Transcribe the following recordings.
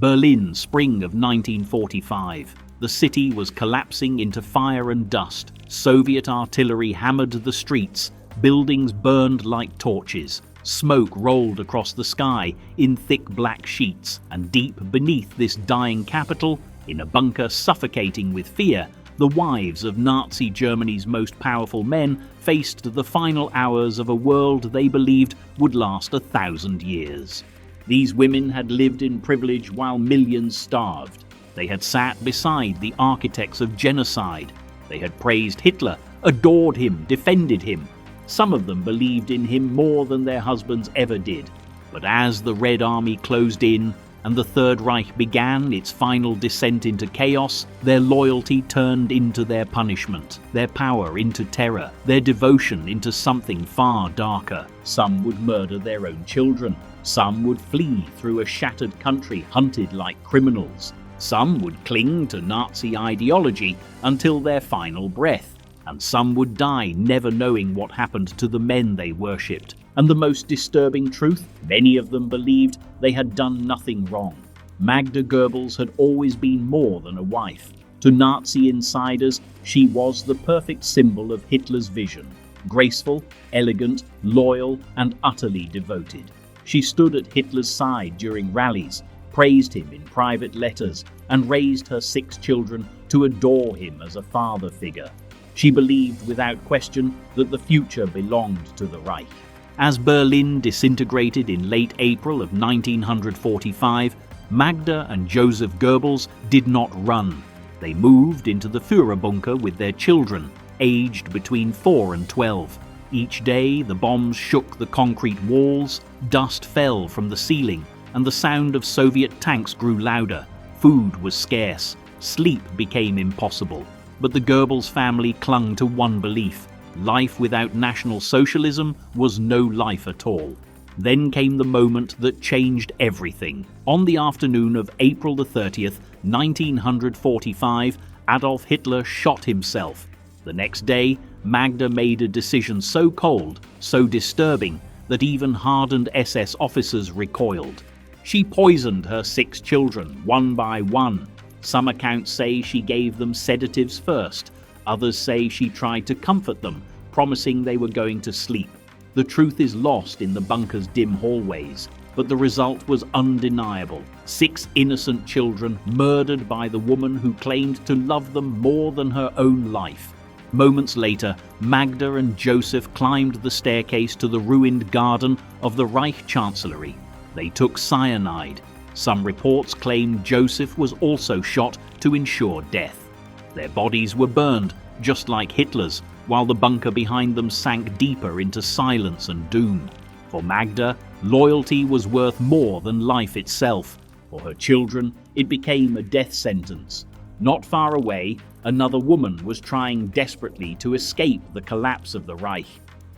Berlin, spring of 1945. The city was collapsing into fire and dust. Soviet artillery hammered the streets. Buildings burned like torches. Smoke rolled across the sky in thick black sheets, and deep beneath this dying capital, in a bunker suffocating with fear, the wives of Nazi Germany's most powerful men faced the final hours of a world they believed would last 1,000 years. These women had lived in privilege while millions starved. They had sat beside the architects of genocide. They had praised Hitler, adored him, defended him. Some of them believed in him more than their husbands ever did. But as the Red Army closed in and the Third Reich began its final descent into chaos, their loyalty turned into their punishment, their power into terror, their devotion into something far darker. Some would murder their own children. Some would flee through a shattered country, hunted like criminals. Some would cling to Nazi ideology until their final breath. And some would die never knowing what happened to the men they worshipped. And the most disturbing truth, many of them believed they had done nothing wrong. Magda Goebbels had always been more than a wife. To Nazi insiders, she was the perfect symbol of Hitler's vision. Graceful, elegant, loyal, and utterly devoted. She stood at Hitler's side during rallies, praised him in private letters, and raised her 6 children to adore him as a father figure. She believed without question that the future belonged to the Reich. As Berlin disintegrated in late April of 1945, Magda and Joseph Goebbels did not run. They moved into the Führerbunker with their children, aged between 4 and 12. Each day the bombs shook the concrete walls, dust fell from the ceiling, and the sound of Soviet tanks grew louder. Food was scarce. Sleep became impossible. But the Goebbels family clung to one belief: life without National Socialism was no life at all. Then came the moment that changed everything. On the afternoon of April the 30th, 1945, Adolf Hitler shot himself. The next day, Magda made a decision so cold, so disturbing, that even hardened SS officers recoiled. She poisoned her 6 children, one by one. Some accounts say she gave them sedatives first. Others say she tried to comfort them, promising they were going to sleep. The truth is lost in the bunker's dim hallways, but the result was undeniable. 6 innocent children murdered by the woman who claimed to love them more than her own life. Moments later, Magda and Joseph climbed the staircase to the ruined garden of the Reich Chancellery. They took cyanide. Some reports claim Joseph was also shot to ensure death. Their bodies were burned, just like Hitler's, while the bunker behind them sank deeper into silence and doom. For Magda, loyalty was worth more than life itself. For her children, it became a death sentence. Not far away, another woman was trying desperately to escape the collapse of the Reich.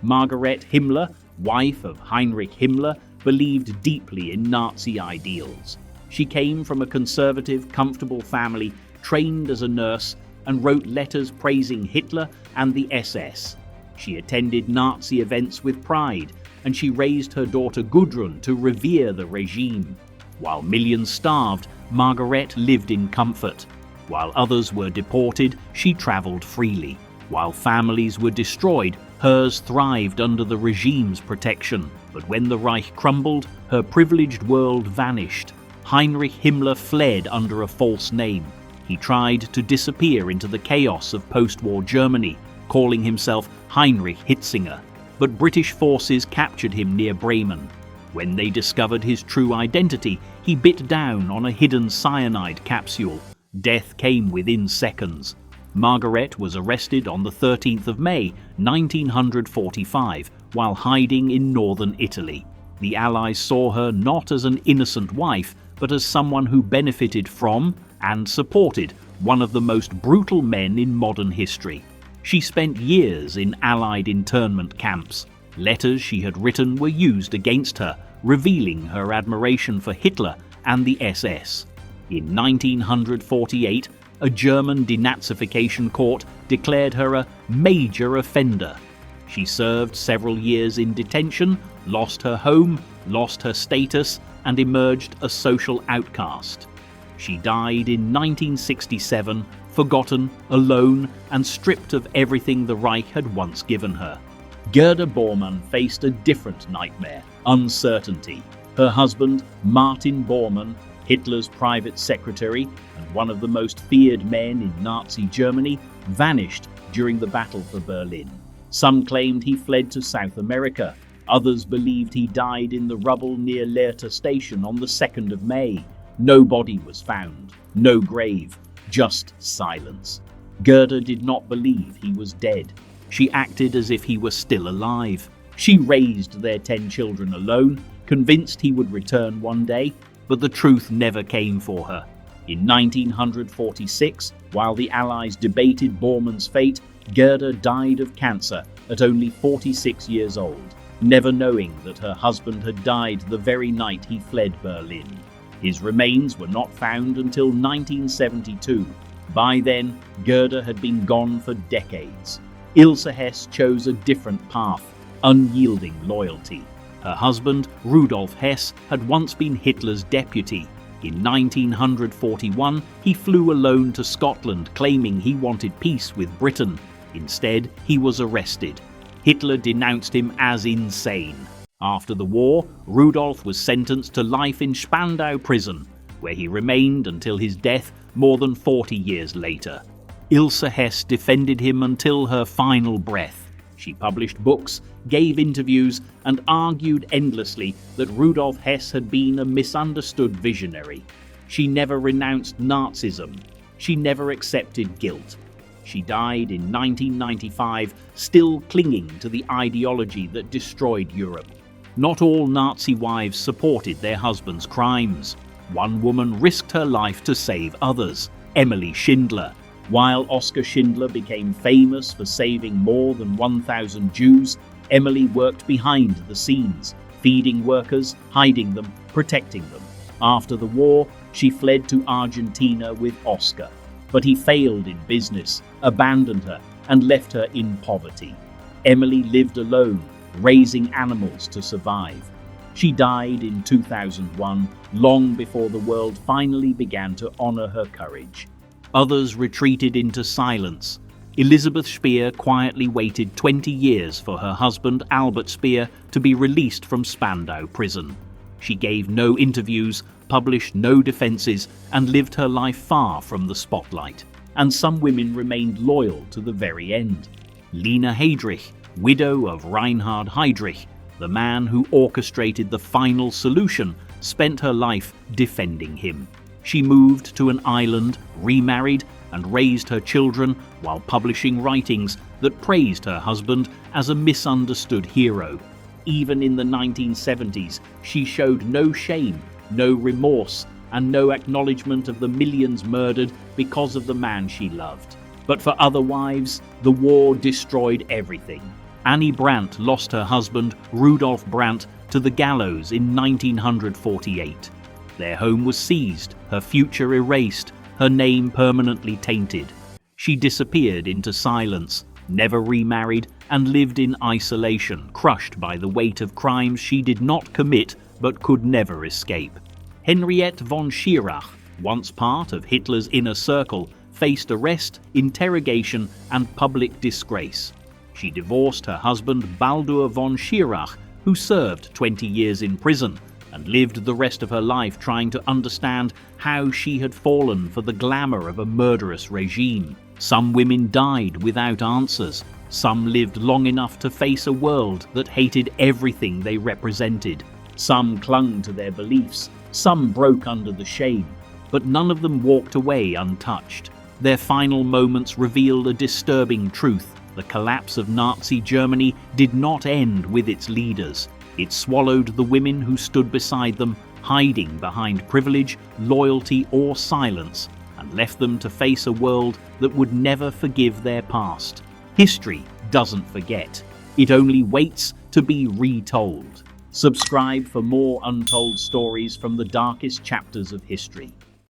Margaret Himmler, wife of Heinrich Himmler, believed deeply in Nazi ideals. She came from a conservative, comfortable family, trained as a nurse, and wrote letters praising Hitler and the SS. She attended Nazi events with pride, and she raised her daughter Gudrun to revere the regime. While millions starved, Margaret lived in comfort. While others were deported, she traveled freely. While families were destroyed, hers thrived under the regime's protection. But when the Reich crumbled, her privileged world vanished. Heinrich Himmler fled under a false name. He tried to disappear into the chaos of post-war Germany, calling himself Heinrich Hitzinger. But British forces captured him near Bremen. When they discovered his true identity, he bit down on a hidden cyanide capsule. Death came within seconds. Margaret was arrested on the 13th of May, 1945, while hiding in northern Italy. The Allies saw her not as an innocent wife, but as someone who benefited from and supported one of the most brutal men in modern history. She spent years in Allied internment camps. Letters she had written were used against her, revealing her admiration for Hitler and the SS. In 1948, a German denazification court declared her a major offender. She served several years in detention, lost her home, lost her status, and emerged a social outcast. She died in 1967, forgotten, alone, and stripped of everything the Reich had once given her. Gerda Bormann faced a different nightmare: uncertainty. Her husband, Martin Bormann, Hitler's private secretary and one of the most feared men in Nazi Germany, vanished during the battle for Berlin. Some claimed he fled to South America. Others believed he died in the rubble near Lehrte station on the 2nd of May. No body was found, no grave, just silence. Gerda did not believe he was dead. She acted as if he were still alive. She raised their 10 children alone, convinced he would return one day, but the truth never came for her. In 1946, while the Allies debated Bormann's fate, Gerda died of cancer at only 46 years old, never knowing that her husband had died the very night he fled Berlin. His remains were not found until 1972. By then, Gerda had been gone for decades. Ilse Hess chose a different path: unyielding loyalty. Her husband, Rudolf Hess, had once been Hitler's deputy. In 1941, he flew alone to Scotland, claiming he wanted peace with Britain. Instead, he was arrested. Hitler denounced him as insane. After the war, Rudolf was sentenced to life in Spandau prison, where he remained until his death more than 40 years later. Ilse Hess defended him until her final breath. She published books, gave interviews, and argued endlessly that Rudolf Hess had been a misunderstood visionary. She never renounced Nazism. She never accepted guilt. She died in 1995, still clinging to the ideology that destroyed Europe. Not all Nazi wives supported their husbands' crimes. One woman risked her life to save others: Emily Schindler. While Oskar Schindler became famous for saving more than 1,000 Jews, Emily worked behind the scenes, feeding workers, hiding them, protecting them. After the war, she fled to Argentina with Oskar, but he failed in business, abandoned her, and left her in poverty. Emily lived alone, raising animals to survive. She died in 2001, long before the world finally began to honor her courage. Others retreated into silence. Elisabeth Speer quietly waited 20 years for her husband, Albert Speer, to be released from Spandau prison. She gave no interviews, published no defenses, and lived her life far from the spotlight. And some women remained loyal to the very end. Lena Heydrich, widow of Reinhard Heydrich, the man who orchestrated the final solution, spent her life defending him. She moved to an island, remarried, and raised her children while publishing writings that praised her husband as a misunderstood hero. Even in the 1970s, she showed no shame, no remorse, and no acknowledgement of the millions murdered because of the man she loved. But for other wives, the war destroyed everything. Annie Brandt lost her husband, Rudolf Brandt, to the gallows in 1948. Their home was seized, her future erased, her name permanently tainted. She disappeared into silence, never remarried, and lived in isolation, crushed by the weight of crimes she did not commit but could never escape. Henriette von Schirach, once part of Hitler's inner circle, faced arrest, interrogation, and public disgrace. She divorced her husband Baldur von Schirach, who served 20 years in prison, and lived the rest of her life trying to understand how she had fallen for the glamour of a murderous regime. Some women died without answers. Some lived long enough to face a world that hated everything they represented. Some clung to their beliefs. Some broke under the shame. But none of them walked away untouched. Their final moments revealed a disturbing truth. The collapse of Nazi Germany did not end with its leaders. It swallowed the women who stood beside them, hiding behind privilege, loyalty, or silence, and left them to face a world that would never forgive their past. History doesn't forget. It only waits to be retold. Subscribe for more untold stories from the darkest chapters of history.